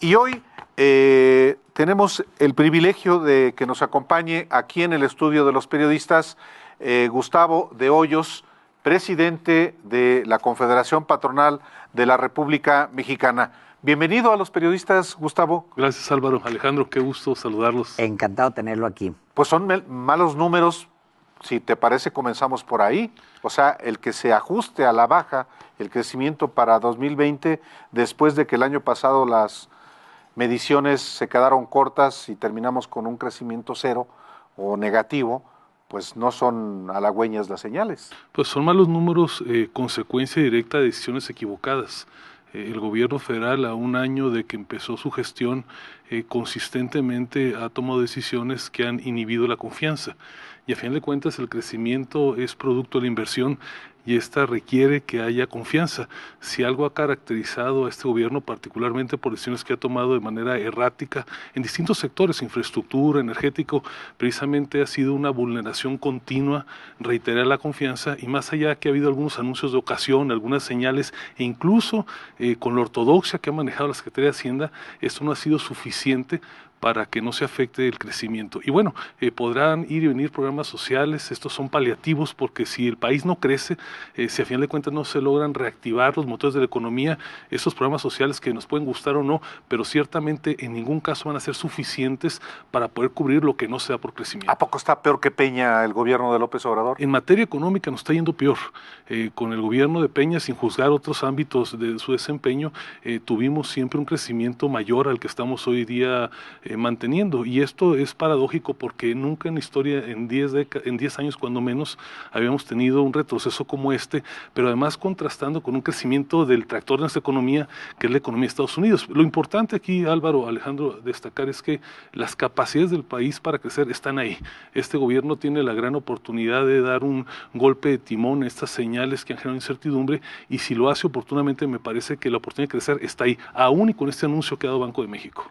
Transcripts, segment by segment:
Y hoy tenemos el privilegio de que nos acompañe aquí en el estudio de los periodistas Gustavo de Hoyos, presidente de la Confederación Patronal de la República Mexicana. Bienvenido a los periodistas, Gustavo. Gracias, Álvaro. Alejandro, qué gusto saludarlos. Encantado de tenerlo aquí. Pues son malos números, si te parece comenzamos por ahí. O sea, el que se ajuste a la baja el crecimiento para 2020, después de que el año pasado las mediciones se quedaron cortas y terminamos con un crecimiento cero o negativo, pues no son halagüeñas las señales. Pues son malos números, consecuencia directa de decisiones equivocadas. El gobierno federal, a un año de que empezó su gestión, consistentemente ha tomado decisiones que han inhibido la confianza. Y a fin de cuentas el crecimiento es producto de la inversión y esta requiere que haya confianza. Si algo ha caracterizado a este gobierno, particularmente por decisiones que ha tomado de manera errática en distintos sectores, infraestructura, energético, precisamente ha sido una vulneración continua, reiterar la confianza, y más allá que ha habido algunos anuncios de ocasión, algunas señales, e incluso con la ortodoxia que ha manejado la Secretaría de Hacienda, esto no ha sido suficiente para que no se afecte el crecimiento. Y bueno, podrán ir y venir programas sociales, estos son paliativos, porque si el país no crece, si a final de cuentas no se logran reactivar los motores de la economía, estos programas sociales que nos pueden gustar o no, pero ciertamente en ningún caso van a ser suficientes para poder cubrir lo que no se da por crecimiento. ¿A poco está peor que Peña el gobierno de López Obrador? En materia económica nos está yendo peor. Con el gobierno de Peña, sin juzgar otros ámbitos de su desempeño, tuvimos siempre un crecimiento mayor al que estamos hoy día manteniendo, y esto es paradójico porque nunca en la historia, en 10 años cuando menos, habíamos tenido un retroceso como este, pero además contrastando con un crecimiento del tractor de nuestra economía, que es la economía de Estados Unidos. Lo importante aquí, Álvaro, Alejandro, destacar es que las capacidades del país para crecer están ahí. Este gobierno tiene la gran oportunidad de dar un golpe de timón a estas señales que han generado incertidumbre, y si lo hace oportunamente, me parece que la oportunidad de crecer está ahí, aún y con este anuncio que ha dado Banco de México.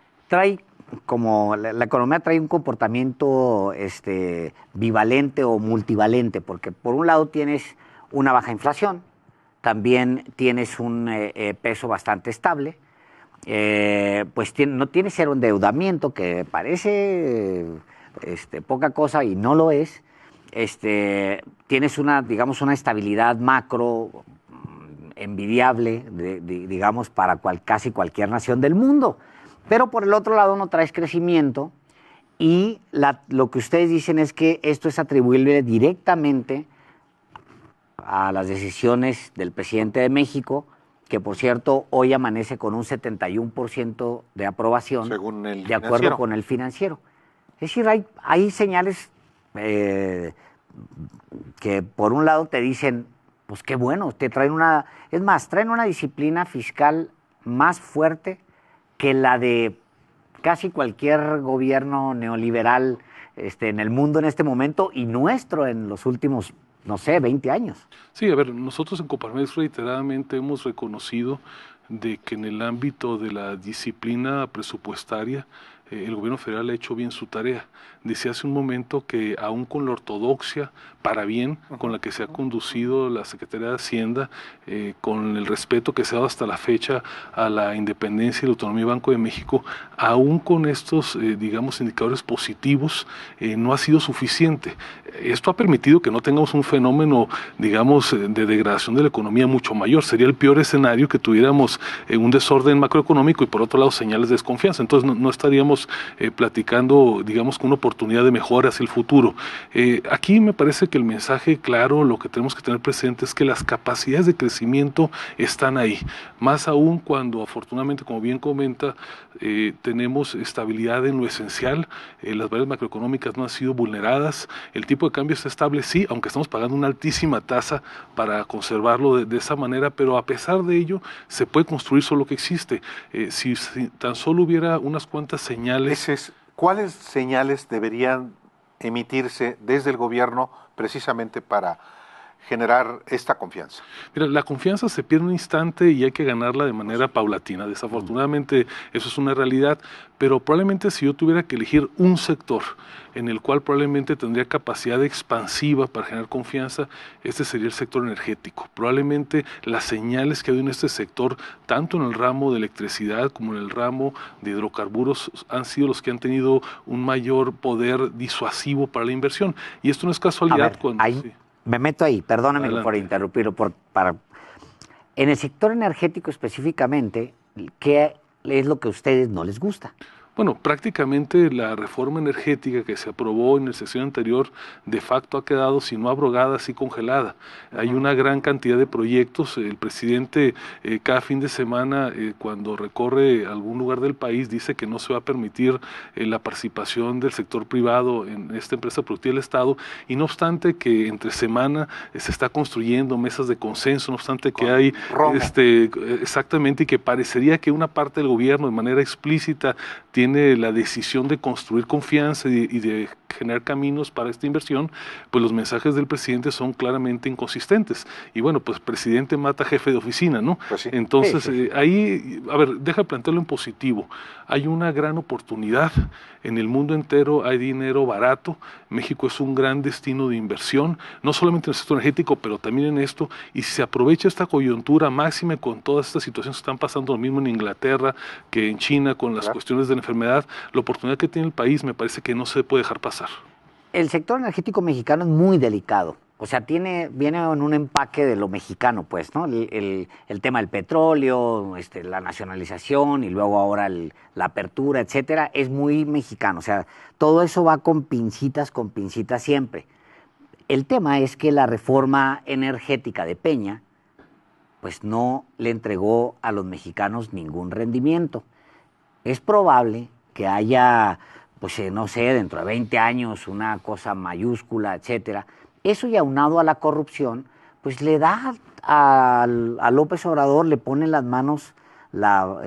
Como la economía trae un comportamiento bivalente o multivalente, porque por un lado tienes una baja inflación, también tienes un peso bastante estable, pues no tienes cero endeudamiento, que parece poca cosa y no lo es. Tienes una estabilidad macro envidiable, digamos, para casi cualquier nación del mundo. Pero por el otro lado no traes crecimiento, y lo que ustedes dicen es que esto es atribuible directamente a las decisiones del presidente de México, que por cierto hoy amanece con un 71% de aprobación, según el de acuerdo con el Financiero. Es decir, hay señales que por un lado te dicen, pues qué bueno, traen una disciplina fiscal más fuerte que la de casi cualquier gobierno neoliberal en el mundo en este momento, y nuestro en los últimos, 20 años. Sí, a ver, nosotros en Coparmex reiteradamente hemos reconocido de que en el ámbito de la disciplina presupuestaria, el gobierno federal ha hecho bien su tarea. Decía hace un momento que aún con la ortodoxia, para bien, con la que se ha conducido la Secretaría de Hacienda, con el respeto que se ha dado hasta la fecha a la independencia y la autonomía del Banco de México, aún con estos, indicadores positivos, no ha sido suficiente. Esto ha permitido que no tengamos un fenómeno, de degradación de la economía mucho mayor. Sería el peor escenario que tuviéramos un desorden macroeconómico y por otro lado señales de desconfianza. Entonces no estaríamos platicando, con una oportunidad de mejora hacia el futuro. Aquí me parece que el mensaje claro, lo que tenemos que tener presente es que las capacidades de crecimiento están ahí, más aún cuando afortunadamente, como bien comenta, tenemos estabilidad en lo esencial, las variables macroeconómicas no han sido vulneradas, el tipo de cambio está estable, sí, aunque estamos pagando una altísima tasa para conservarlo de esa manera, pero a pesar de ello se puede construir solo lo que existe. Si tan solo hubiera unas cuantas señales. ¿Cuáles señales deberían emitirse desde el gobierno precisamente para generar esta confianza? Mira, la confianza se pierde en un instante y hay que ganarla de manera paulatina. Desafortunadamente eso es una realidad, pero probablemente si yo tuviera que elegir un sector en el cual probablemente tendría capacidad expansiva para generar confianza, este sería el sector energético. Probablemente las señales que ha habido en este sector, tanto en el ramo de electricidad como en el ramo de hidrocarburos, han sido los que han tenido un mayor poder disuasivo para la inversión. Y esto no es casualidad. A ver, cuando... ahí, me meto ahí, perdóname Adelante. por interrumpirlo. En el sector energético específicamente, ¿qué es lo que a ustedes no les gusta? Bueno, prácticamente la reforma energética que se aprobó en la sesión anterior de facto ha quedado, si no abrogada, sí congelada. Hay una gran cantidad de proyectos. El presidente cada fin de semana, cuando recorre algún lugar del país, dice que no se va a permitir la participación del sector privado en esta empresa productiva del Estado, y no obstante que entre semana se está construyendo mesas de consenso, no obstante que hay exactamente, y que parecería que una parte del gobierno de manera explícita tiene la decisión de construir confianza y de generar caminos para esta inversión, pues los mensajes del presidente son claramente inconsistentes. Y bueno, pues presidente mata jefe de oficina, ¿no? Pues sí. Entonces, Sí. ahí, a ver, deja plantearlo en positivo. Hay una gran oportunidad. En el mundo entero hay dinero barato. México es un gran destino de inversión, no solamente en el sector energético, pero también en esto. Y si se aprovecha esta coyuntura máxima con todas estas situaciones que están pasando, lo mismo en Inglaterra que en China con las cuestiones de la enfermedad, la oportunidad que tiene el país me parece que no se puede dejar pasar. El sector energético mexicano es muy delicado. O sea, viene en un empaque de lo mexicano, pues, ¿no? El tema del petróleo, la nacionalización y luego ahora la apertura, etcétera, es muy mexicano. O sea, todo eso va con pincitas siempre. El tema es que la reforma energética de Peña, pues no le entregó a los mexicanos ningún rendimiento. Es probable que haya, pues no sé, dentro de 20 años una cosa mayúscula, etcétera. Eso, y aunado a la corrupción, pues le da a López Obrador, le pone en las manos,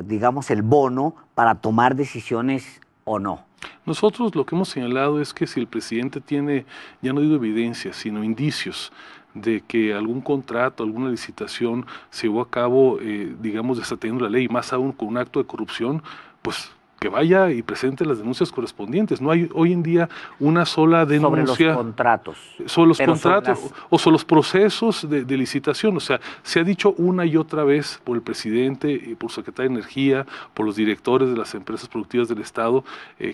digamos, el bono para tomar decisiones o no. Nosotros lo que hemos señalado es que si el presidente tiene, ya no digo evidencias, sino indicios de que algún contrato, alguna licitación se llevó a cabo, digamos, desatendiendo la ley, más aún con un acto de corrupción, pues que vaya y presente las denuncias correspondientes. No hay hoy en día una sola denuncia. Sobre los contratos. Sobre los contratos o sobre los procesos de licitación. O sea, se ha dicho una y otra vez por el presidente, por el secretario de Energía, por los directores de las empresas productivas del Estado,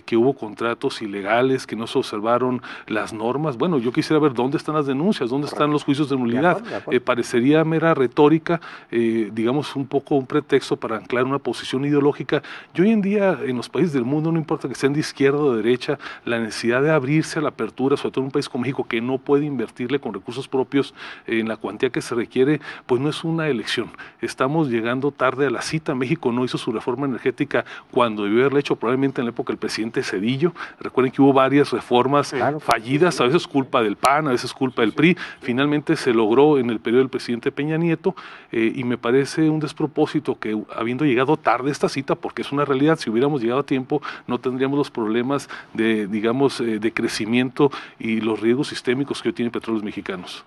que hubo contratos ilegales, que no se observaron las normas. Bueno, yo quisiera ver dónde están las denuncias, dónde están los juicios de nulidad. Parecería mera retórica, digamos, un poco un pretexto para anclar una posición ideológica. Y hoy en día, en los países del mundo, no importa que sean de izquierda o de derecha, la necesidad de abrirse a la apertura, sobre todo en un país como México, que no puede invertirle con recursos propios en la cuantía que se requiere, pues no es una elección. Estamos llegando tarde a la cita. México no hizo su reforma energética cuando debió haberla hecho, probablemente en la época del presidente Zedillo. Recuerden que hubo varias reformas fallidas, a veces culpa del PAN, a veces culpa del PRI. Finalmente se logró en el periodo del presidente Peña Nieto, y me parece un despropósito que, habiendo llegado tarde esta cita, porque es una realidad, si hubiéramos llegado a tiempo, no tendríamos los problemas de, digamos, de crecimiento y los riesgos sistémicos que hoy tienen Petróleos Mexicanos.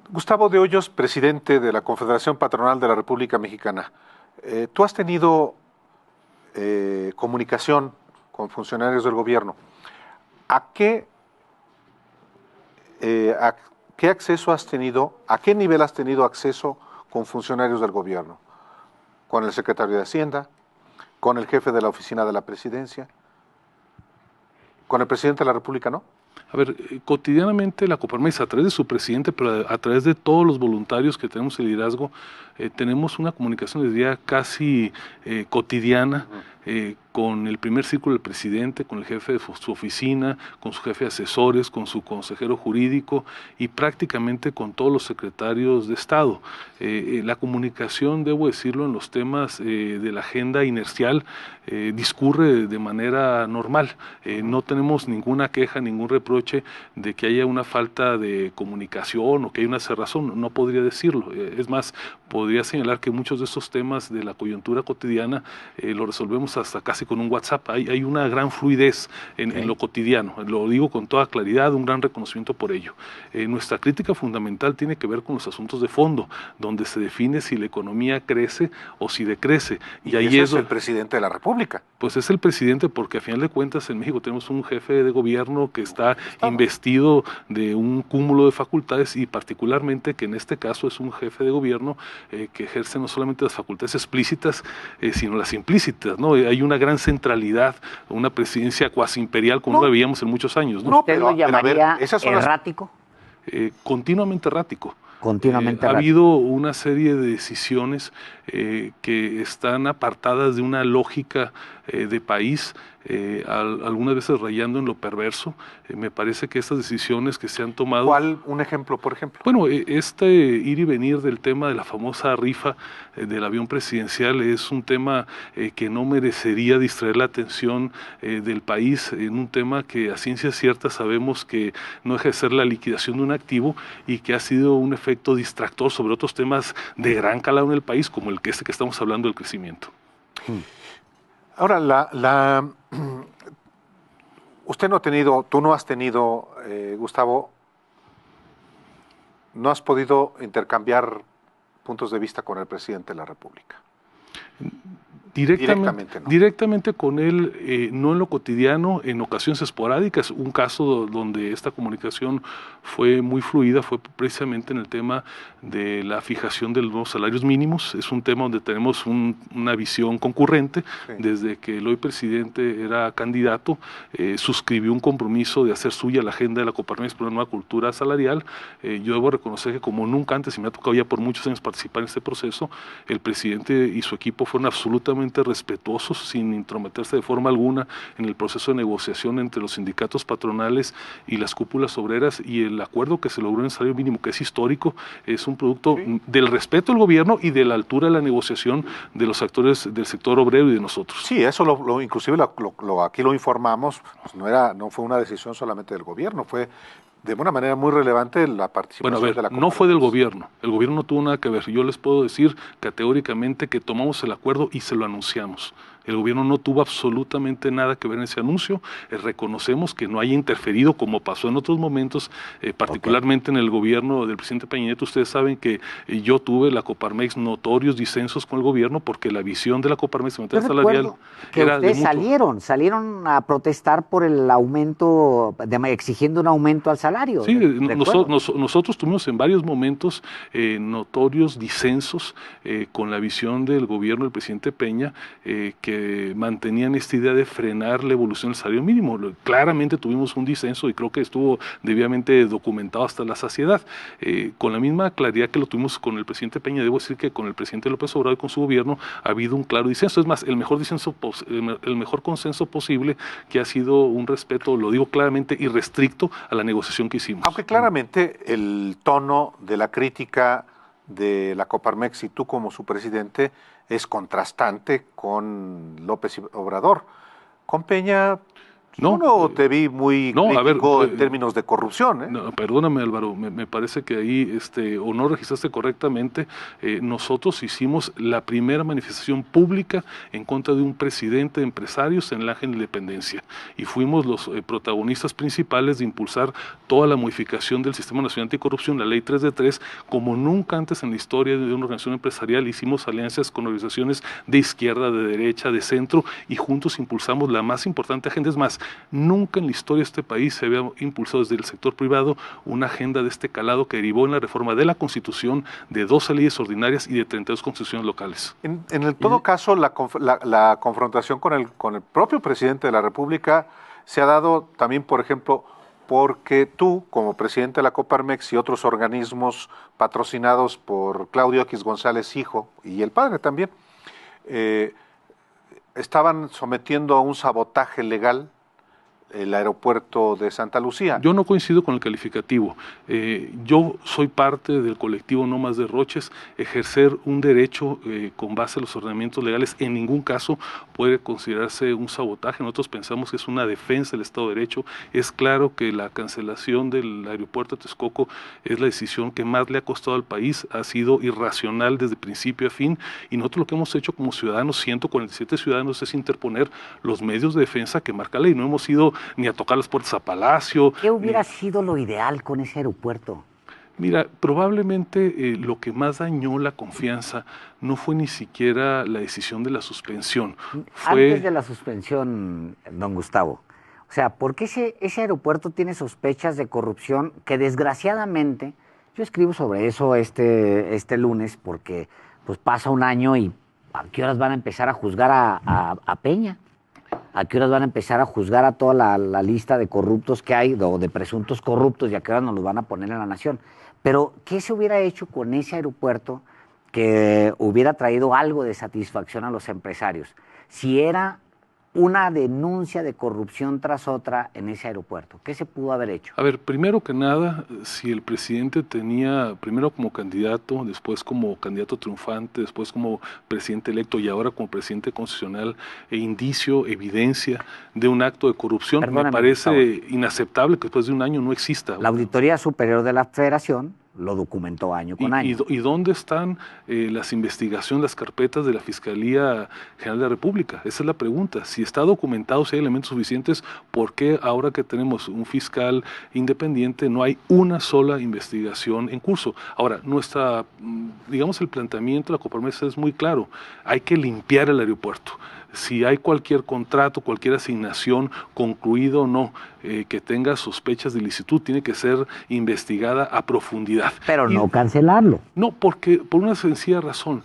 Gustavo de Hoyos, presidente de la Confederación Patronal de la República Mexicana. Tú has tenido comunicación con funcionarios del gobierno. ¿A qué acceso has tenido, a qué nivel has tenido acceso con funcionarios del gobierno? ¿Con el secretario de Hacienda? ¿Con el jefe de la oficina de la presidencia? ¿Con el presidente de la República, no? A ver, cotidianamente la Coparmex, a través de su presidente, pero a través de todos los voluntarios que tenemos el liderazgo, tenemos una comunicación, les diría, casi cotidiana, con el primer círculo del presidente, con el jefe de su oficina, con su jefe de asesores, con su consejero jurídico y prácticamente con todos los secretarios de Estado. La comunicación, debo decirlo, en los temas de la agenda inercial discurre de manera normal. No tenemos ninguna queja, ningún reproche reproche de que haya una falta de comunicación o que haya una cerrazón, no podría decirlo. Es más, podría señalar que muchos de estos temas de la coyuntura cotidiana lo resolvemos hasta casi con un WhatsApp. Hay una gran fluidez en lo cotidiano, lo digo con toda claridad, un gran reconocimiento por ello. Nuestra crítica fundamental tiene que ver con los asuntos de fondo, donde se define si la economía crece o si decrece. Y ahí es el presidente de la República. Pues es el presidente, porque a final de cuentas en México tenemos un jefe de gobierno que está investido de un cúmulo de facultades y particularmente que en este caso es un jefe de gobierno que ejerce no solamente las facultades explícitas, sino las implícitas, ¿no? Hay una gran centralidad, una presidencia cuasi imperial como no la veíamos en muchos años, ¿no? ¿Usted lo llamaría errático? Continuamente errático. Continuamente ha habido una serie de decisiones que están apartadas de una lógica de país, algunas veces rayando en lo perverso. Me parece que estas decisiones que se han tomado... ¿Cuál? Un ejemplo, por ejemplo. Bueno, ir y venir del tema de la famosa rifa del avión presidencial es un tema que no merecería distraer la atención del país, en un tema que a ciencia cierta sabemos que no deja de ser la liquidación de un activo y que ha sido un efecto distractor sobre otros temas de gran calado en el país, como el que estamos hablando del crecimiento. Ahora, usted no ha tenido, tú no has tenido, Gustavo, no has podido intercambiar puntos de vista con el presidente de la República. Directamente con él, no en lo cotidiano, en ocasiones esporádicas. Un caso donde esta comunicación fue muy fluida fue precisamente en el tema de la fijación de los nuevos salarios mínimos. Es un tema donde tenemos una visión concurrente. Sí. Desde que el hoy presidente era candidato, suscribió un compromiso de hacer suya la agenda de la Coparmex por una nueva cultura salarial. Yo debo reconocer que como nunca antes, y me ha tocado ya por muchos años participar en este proceso, el presidente y su equipo fueron absolutamente respetuosos, sin intrometerse de forma alguna en el proceso de negociación entre los sindicatos patronales y las cúpulas obreras, y el acuerdo que se logró en el salario mínimo, que es histórico, es un producto del respeto del gobierno y de la altura de la negociación de los actores del sector obrero y de nosotros. Sí, eso inclusive aquí lo informamos, pues no fue una decisión solamente del gobierno, fue de una manera muy relevante la participación de la Coparmex. No fue del gobierno, el gobierno no tuvo nada que ver. Yo les puedo decir categóricamente que tomamos el acuerdo y se lo anunciamos. El gobierno no tuvo absolutamente nada que ver en ese anuncio. Reconocemos que no haya interferido como pasó en otros momentos, particularmente en el gobierno del presidente Peña Nieto. Ustedes saben que yo tuve la Coparmex notorios disensos con el gobierno porque la visión de la Coparmex en materia salarial que era ustedes salieron a protestar por el aumento, exigiendo un aumento al salario. Sí, nosotros tuvimos en varios momentos notorios disensos con la visión del gobierno del presidente Peña, que mantenían esta idea de frenar la evolución del salario mínimo. Claramente tuvimos un disenso y creo que estuvo debidamente documentado hasta la saciedad. Con la misma claridad que lo tuvimos con el presidente Peña, debo decir que con el presidente López Obrador y con su gobierno ha habido un claro disenso. Es más, el mejor consenso posible, que ha sido un respeto, lo digo claramente, irrestricto a la negociación que hicimos. Aunque claramente el tono de la crítica de la Coparmex y tú como su presidente es contrastante con López Obrador. Con Peña no te vi muy crítico en términos de corrupción. No, perdóname, Álvaro, me parece que ahí o no registraste correctamente. Nosotros hicimos la primera manifestación pública en contra de un presidente de empresarios en la Ángel Independencia y fuimos los protagonistas principales de impulsar toda la modificación del Sistema Nacional Anticorrupción, la Ley 3 de 3, como nunca antes en la historia de una organización empresarial. Hicimos alianzas con organizaciones de izquierda, de derecha, de centro, y juntos impulsamos la más importante agenda. Es más, nunca en la historia de este país se había impulsado desde el sector privado una agenda de este calado que derivó en la reforma de la Constitución, de 12 leyes ordinarias y de 32 constituciones locales. En todo caso, la confrontación con el propio presidente de la República se ha dado también, por ejemplo, porque tú, como presidente de la Coparmex y otros organismos patrocinados por Claudio X González, hijo, y el padre también, estaban sometiendo a un sabotaje legal el aeropuerto de Santa Lucía. Yo no coincido con el calificativo. Yo soy parte del colectivo No Más Derroches. Ejercer un derecho con base a los ordenamientos legales en ningún caso puede considerarse un sabotaje. Nosotros pensamos que es una defensa del Estado de Derecho. Es claro que la cancelación del aeropuerto de Texcoco es la decisión que más le ha costado al país. Ha sido irracional desde principio a fin, y nosotros lo que hemos hecho como ciudadanos, 147 ciudadanos, es interponer los medios de defensa que marca la ley. No hemos ido ni a tocar las puertas a Palacio. ¿Qué hubiera sido lo ideal con ese aeropuerto? Mira, probablemente lo que más dañó la confianza no fue ni siquiera la decisión de la suspensión. Antes de la suspensión, don Gustavo, o sea, ¿por qué ese aeropuerto tiene sospechas de corrupción que desgraciadamente, yo escribo sobre eso este lunes porque pues pasa un año y ¿a qué horas van a empezar a juzgar a Peña? ¿A qué horas van a empezar a juzgar a toda la lista de corruptos que hay, o de presuntos corruptos, y a qué horas nos los van a poner en la nación? Pero, ¿qué se hubiera hecho con ese aeropuerto que hubiera traído algo de satisfacción a los empresarios? Si era una denuncia de corrupción tras otra en ese aeropuerto, ¿qué se pudo haber hecho? A ver, primero que nada, si el presidente tenía, primero como candidato, después como candidato triunfante, después como presidente electo y ahora como presidente constitucional, indicio, evidencia de un acto de corrupción, me parece inaceptable que después de un año no exista. La Auditoría Superior de la Federación lo documentó año con año. ¿Y dónde están las investigaciones, las carpetas de la Fiscalía General de la República? Esa es la pregunta. Si está documentado, si hay elementos suficientes, ¿por qué ahora que tenemos un fiscal independiente no hay una sola investigación en curso? Ahora, digamos, el planteamiento de la Coparmex es muy claro. Hay que limpiar el aeropuerto. Si hay cualquier contrato, cualquier asignación, concluido o no, que tenga sospechas de ilicitud, tiene que ser investigada a profundidad. Pero no cancelarlo. No, porque por una sencilla razón.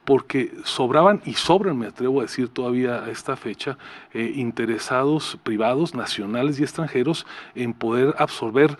Porque sobraban y sobran, me atrevo a decir todavía a esta fecha, interesados privados, nacionales y extranjeros, en poder absorber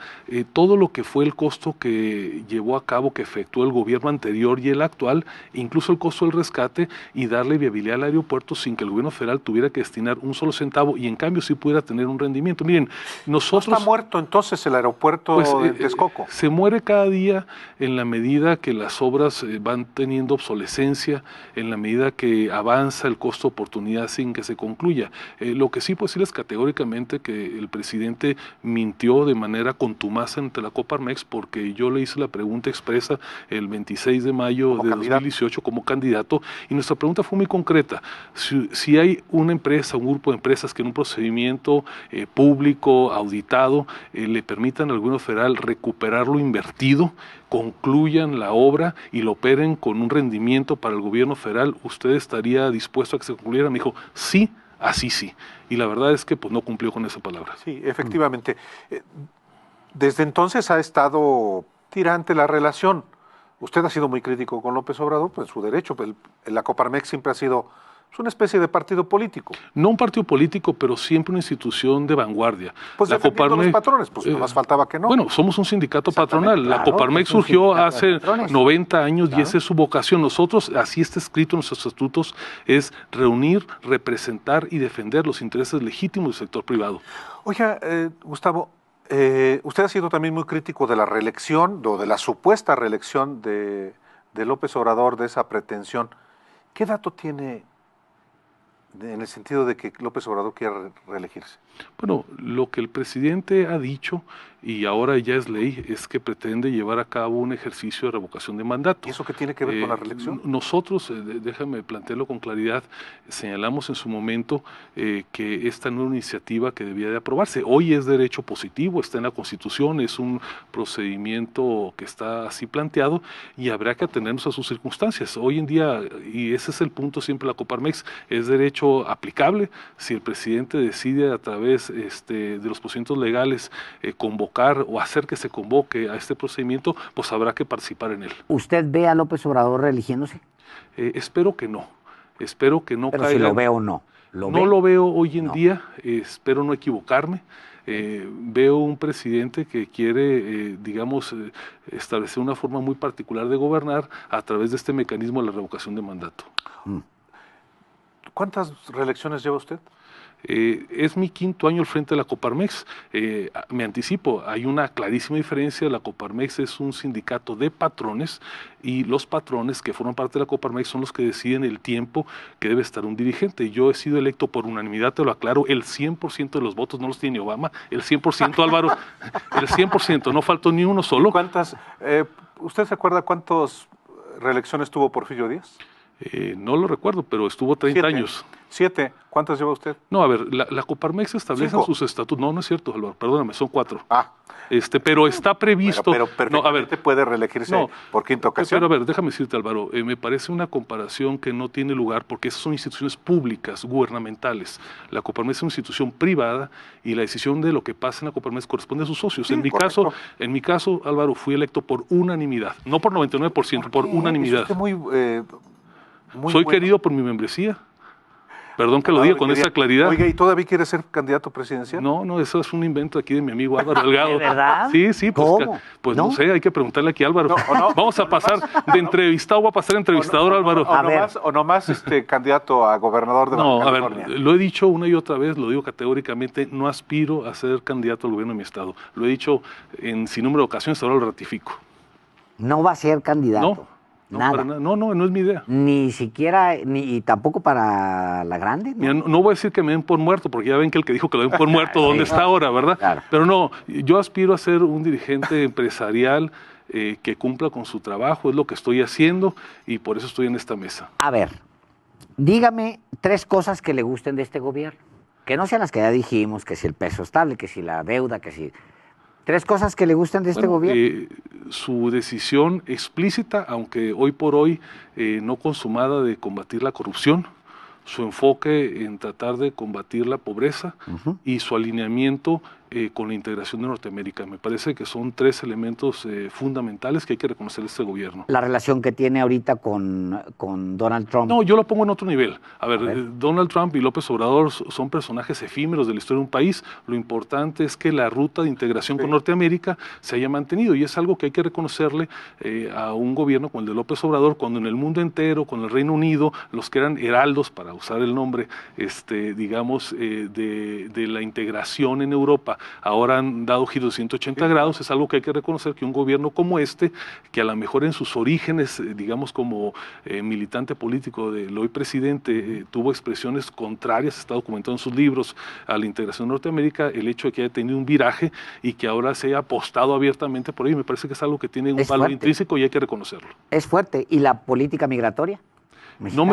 todo lo que fue el costo que llevó a cabo, que efectuó el gobierno anterior y el actual, incluso el costo del rescate, y darle viabilidad al aeropuerto sin que el gobierno federal tuviera que destinar un solo centavo y en cambio sí pudiera tener un rendimiento. Miren, nosotros... ¿No está muerto entonces el aeropuerto de Texcoco? Se muere cada día en la medida que las obras van teniendo obsolescencia, en la medida que avanza el costo-oportunidad sin que se concluya. Lo que sí puedo decirles categóricamente que el presidente mintió de manera contumaz ante la Coparmex, porque yo le hice la pregunta expresa el 26 de mayo de 2018 como candidato, y nuestra pregunta fue muy concreta. Si hay una empresa, un grupo de empresas que en un procedimiento público, auditado, le permitan al gobierno federal recuperar lo invertido, concluyan la obra y lo operen con un rendimiento para el gobierno federal, ¿usted estaría dispuesto a que se concluyera? Me dijo, sí, así sí. Y la verdad es que pues no cumplió con esa palabra. Sí, efectivamente. Desde entonces ha estado tirante la relación. Usted ha sido muy crítico con López Obrador, pues su derecho. La Coparmex siempre ha sido una especie de partido político. No un partido político, pero siempre una institución de vanguardia. Pues la defendiendo los patrones, pues no más faltaba que no. Bueno, somos un sindicato patronal. La Coparmex surgió hace 90 años y esa es su vocación. Nosotros, así está escrito en nuestros estatutos, es reunir, representar y defender los intereses legítimos del sector privado. Oiga, Gustavo, usted ha sido también muy crítico de la reelección, o de la supuesta reelección de López Obrador, de esa pretensión. ¿Qué dato tiene en el sentido de que López Obrador quiere reelegirse? Bueno, lo que el presidente ha dicho, y ahora ya es ley, es que pretende llevar a cabo un ejercicio de revocación de mandato. ¿Y eso qué tiene que ver con la reelección? Nosotros, déjame plantearlo con claridad, señalamos en su momento que esta no era una iniciativa que debía de aprobarse. Hoy es derecho positivo, está en la Constitución, es un procedimiento que está así planteado y habrá que atenernos a sus circunstancias. Hoy en día, y ese es el punto siempre de la Coparmex, es derecho aplicable. Si el presidente decide a través de los procedimientos legales convocar o hacer que se convoque a este procedimiento, pues habrá que participar en él. ¿Usted ve a López Obrador reeligiéndose? Espero que no. Espero que no pero caiga. Si lo veo o no. No lo veo hoy en día, espero no equivocarme. Veo un presidente que quiere, establecer una forma muy particular de gobernar a través de este mecanismo de la revocación de mandato. ¿Cuántas reelecciones lleva usted? Es mi quinto año al frente de la Coparmex. Me anticipo, hay una clarísima diferencia. La Coparmex es un sindicato de patrones y los patrones que forman parte de la Coparmex son los que deciden el tiempo que debe estar un dirigente. Yo he sido electo por unanimidad, te lo aclaro, el 100% de los votos no los tiene Obama, el 100% Álvaro, el 100%, no faltó ni uno solo. ¿Usted se acuerda cuántas reelecciones tuvo Porfirio Díaz? No lo recuerdo, pero estuvo 30 años. 7. ¿Cuántas lleva usted? No, a ver, la Coparmex establece 5. sus estatutos. No es cierto, Álvaro, perdóname, son 4. Ah. Pero está previsto. Pero perfectamente puede reelegirse por quinta ocasión. Pero a ver, déjame decirte, Álvaro, me parece una comparación que no tiene lugar porque esas son instituciones públicas, gubernamentales. La Coparmex es una institución privada y la decisión de lo que pasa en la Coparmex corresponde a sus socios. Sí, en mi caso, Álvaro, fui electo por unanimidad, no por 99%, por unanimidad. Soy querido por mi membresía. Perdón que lo diga con esa claridad. Oiga, ¿y todavía quiere ser candidato presidencial? No, eso es un invento aquí de mi amigo Álvaro Delgado. ¿De verdad? Sí, pues no sé, hay que preguntarle aquí a Álvaro. Vamos a pasar de entrevistado, voy a pasar a entrevistador, Álvaro. O nomás candidato a gobernador de Baja California. A ver, lo he dicho una y otra vez, lo digo categóricamente, no aspiro a ser candidato al gobierno de mi estado. Lo he dicho en sin número de ocasiones, ahora lo ratifico. No va a ser candidato. Nada. No es mi idea. Ni siquiera, ni tampoco para la grande. Mira, no voy a decir que me den por muerto, porque ya ven que el que dijo que lo den por muerto, ¿dónde está ahora, verdad? Claro. Pero no, yo aspiro a ser un dirigente empresarial que cumpla con su trabajo, es lo que estoy haciendo y por eso estoy en esta mesa. A ver, dígame 3 cosas que le gusten de este gobierno, que no sean las que ya dijimos, que si el peso estable, que si la deuda, que si... 3 cosas que le gustan de este gobierno. Su decisión explícita, aunque hoy por hoy no consumada, de combatir la corrupción, su enfoque en tratar de combatir la pobreza y su alineamiento con la integración de Norteamérica. Me parece que son 3 elementos fundamentales que hay que reconocer de este gobierno. La relación que tiene ahorita con Donald Trump. No, yo lo pongo en otro nivel. A ver, Donald Trump y López Obrador son personajes efímeros de la historia de un país. Lo importante es que la ruta de integración con Norteamérica se haya mantenido y es algo que hay que reconocerle a un gobierno como el de López Obrador, cuando en el mundo entero, con el Reino Unido, los que eran heraldos, para usar el nombre, digamos, de la integración en Europa, ahora han dado giro de 180 grados. Es algo que hay que reconocer, que un gobierno como este, que a lo mejor en sus orígenes, digamos como militante político del hoy presidente, tuvo expresiones contrarias, está documentado en sus libros, a la integración de Norteamérica, el hecho de que haya tenido un viraje y que ahora se haya apostado abiertamente por ello, me parece que es algo que tiene un valor intrínseco y hay que reconocerlo. Es fuerte. ¿Y la política migratoria mexicana?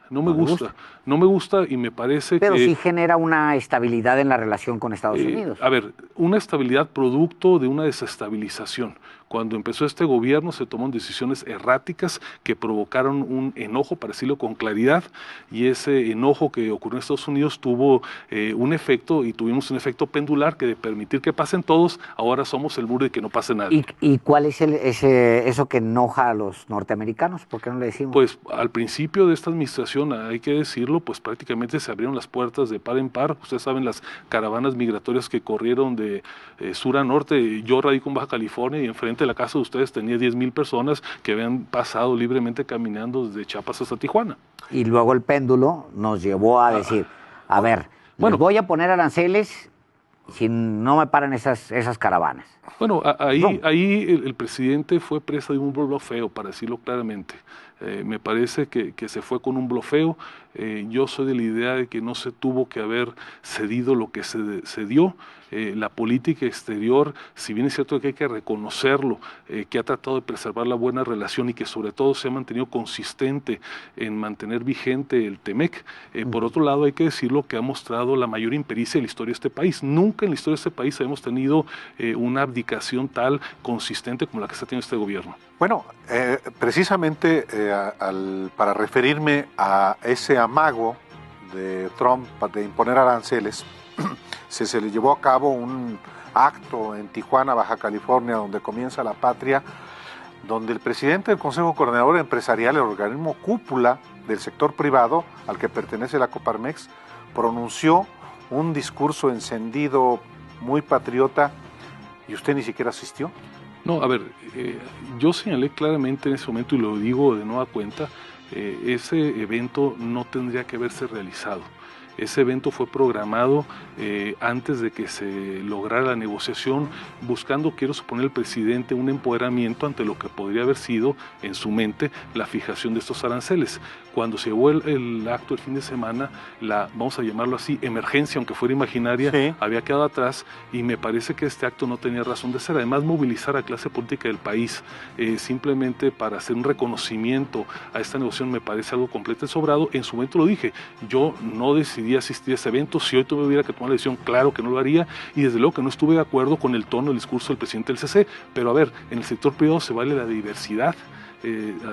No me gusta y me parece Pero que... sí genera una estabilidad en la relación con Estados Unidos. A ver, una estabilidad producto de una desestabilización. Cuando empezó este gobierno se tomaron decisiones erráticas que provocaron un enojo, para decirlo con claridad, y ese enojo que ocurrió en Estados Unidos tuvo un efecto, y tuvimos un efecto pendular que de permitir que pasen todos, ahora somos el muro de que no pase nadie. ¿Y cuál es eso que enoja a los norteamericanos? ¿Por qué no le decimos? Pues al principio de esta administración, hay que decirlo, pues prácticamente se abrieron las puertas de par en par. Ustedes saben las caravanas migratorias que corrieron de sur a norte. Yo radico en Baja California y enfrente de la casa de ustedes tenía 10,000 personas que habían pasado libremente caminando desde Chiapas hasta Tijuana. Y luego el péndulo nos llevó a decir, a ver, les voy a poner aranceles si no me paran esas caravanas. Bueno, ahí el presidente fue presa de un blofeo, para decirlo claramente. Me parece que se fue con un blofeo. Yo soy de la idea de que no se tuvo que haber cedido lo que se dio. La política exterior, si bien es cierto que hay que reconocerlo, que ha tratado de preservar la buena relación y que sobre todo se ha mantenido consistente en mantener vigente el TEMEC, por otro lado hay que decirlo que ha mostrado la mayor impericia de la historia de este país. Nunca en la historia de este país hemos tenido una abdicación tal consistente como la que está teniendo este gobierno. Bueno, precisamente para referirme a ese amago de Trump de imponer aranceles, se le llevó a cabo un acto en Tijuana, Baja California, donde comienza la patria, donde el presidente del Consejo Coordinador Empresarial, el organismo cúpula del sector privado al que pertenece la Coparmex, pronunció un discurso encendido, muy patriota, y usted ni siquiera asistió. No, a ver, yo señalé claramente en ese momento, y lo digo de nueva cuenta, ese evento no tendría que haberse realizado. Ese evento fue programado antes de que se lograra la negociación, buscando, quiero suponer, el presidente un empoderamiento ante lo que podría haber sido en su mente la fijación de estos aranceles. Cuando se llevó el acto el fin de semana, la, vamos a llamarlo así, emergencia, aunque fuera imaginaria, Sí. había quedado atrás, y me parece que este acto no tenía razón de ser. Además, movilizar a clase política del país simplemente para hacer un reconocimiento a esta negociación me parece algo completamente sobrado. En su momento lo dije, yo no decidí asistir a ese evento. Si hoy tuviera que tomar la decisión, claro que no lo haría, y desde luego que no estuve de acuerdo con el tono del discurso del presidente del CC, pero a ver, en el sector privado se vale la diversidad.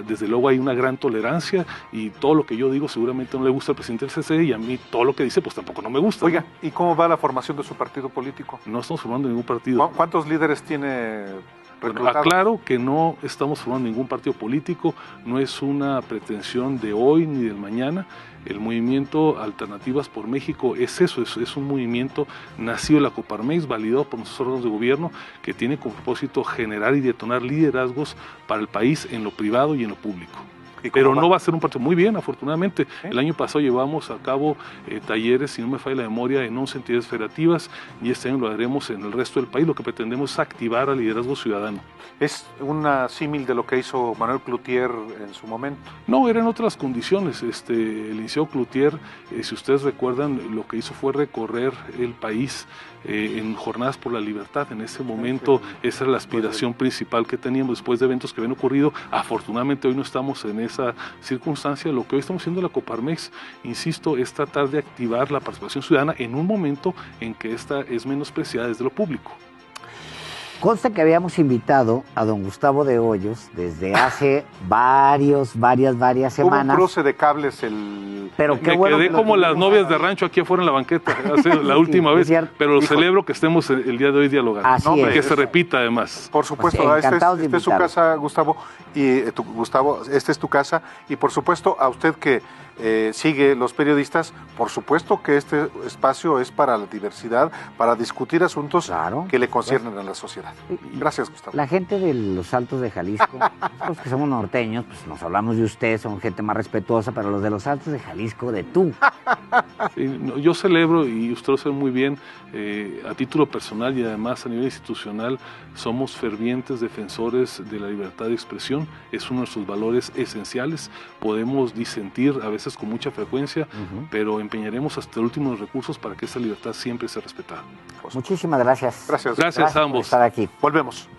Desde luego hay una gran tolerancia, y todo lo que yo digo seguramente no le gusta al presidente del CC, y a mí todo lo que dice pues tampoco no me gusta. Oiga, ¿y cómo va la formación de su partido político? No estamos formando ningún partido. ¿Cuántos líderes tiene Bueno, reclutados? aclaro que no estamos formando ningún partido político, no es una pretensión de hoy ni del mañana. El movimiento Alternativas por México es eso, es un movimiento nacido de la Coparmex, validado por nuestros órganos de gobierno, que tiene como propósito generar y detonar liderazgos para el país en lo privado y en lo público. Pero no va a ser un partido. Muy bien, afortunadamente. ¿Sí? El año pasado llevamos a cabo talleres, si no me falla la memoria, en 11 entidades federativas, y este año lo haremos en el resto del país. Lo que pretendemos es activar al liderazgo ciudadano. ¿Es una símil de lo que hizo Manuel Cloutier en su momento? No, eran otras condiciones. El licenciado Cloutier, si ustedes recuerdan, lo que hizo fue recorrer el país en jornadas por la libertad. En ese momento esa era la aspiración principal que teníamos después de eventos que habían ocurrido. Afortunadamente hoy no estamos en esa circunstancia. Lo que hoy estamos haciendo en la Coparmex, insisto, es tratar de activar la participación ciudadana en un momento en que esta es menospreciada desde lo público. Consta que habíamos invitado a don Gustavo de Hoyos desde hace varias semanas. Hubo un cruce de cables Pero qué Me bueno quedé que como las novias de rancho aquí afuera en la banqueta la última vez, pero celebro que estemos el día de hoy dialogando. Así y es. que se repita además. Por supuesto, Pues, esta es su casa, Gustavo, esta es tu casa, y por supuesto a usted que sigue los periodistas, por supuesto que este espacio es para la diversidad, para discutir asuntos que le conciernen a la sociedad. Gracias, Gustavo. La gente de los Altos de Jalisco, nosotros que somos norteños, pues nos hablamos de usted, son gente más respetuosa, pero los de los Altos de Jalisco, de tú. Sí, no, yo celebro, y usted lo sabe muy bien, a título personal y además a nivel institucional, somos fervientes defensores de la libertad de expresión. Es uno de nuestros valores esenciales. Podemos disentir a veces con mucha frecuencia, pero empeñaremos hasta el último de los recursos para que esa libertad siempre sea respetada. Muchísimas gracias. Gracias. Gracias a ambos. Por estar aquí. Volvemos.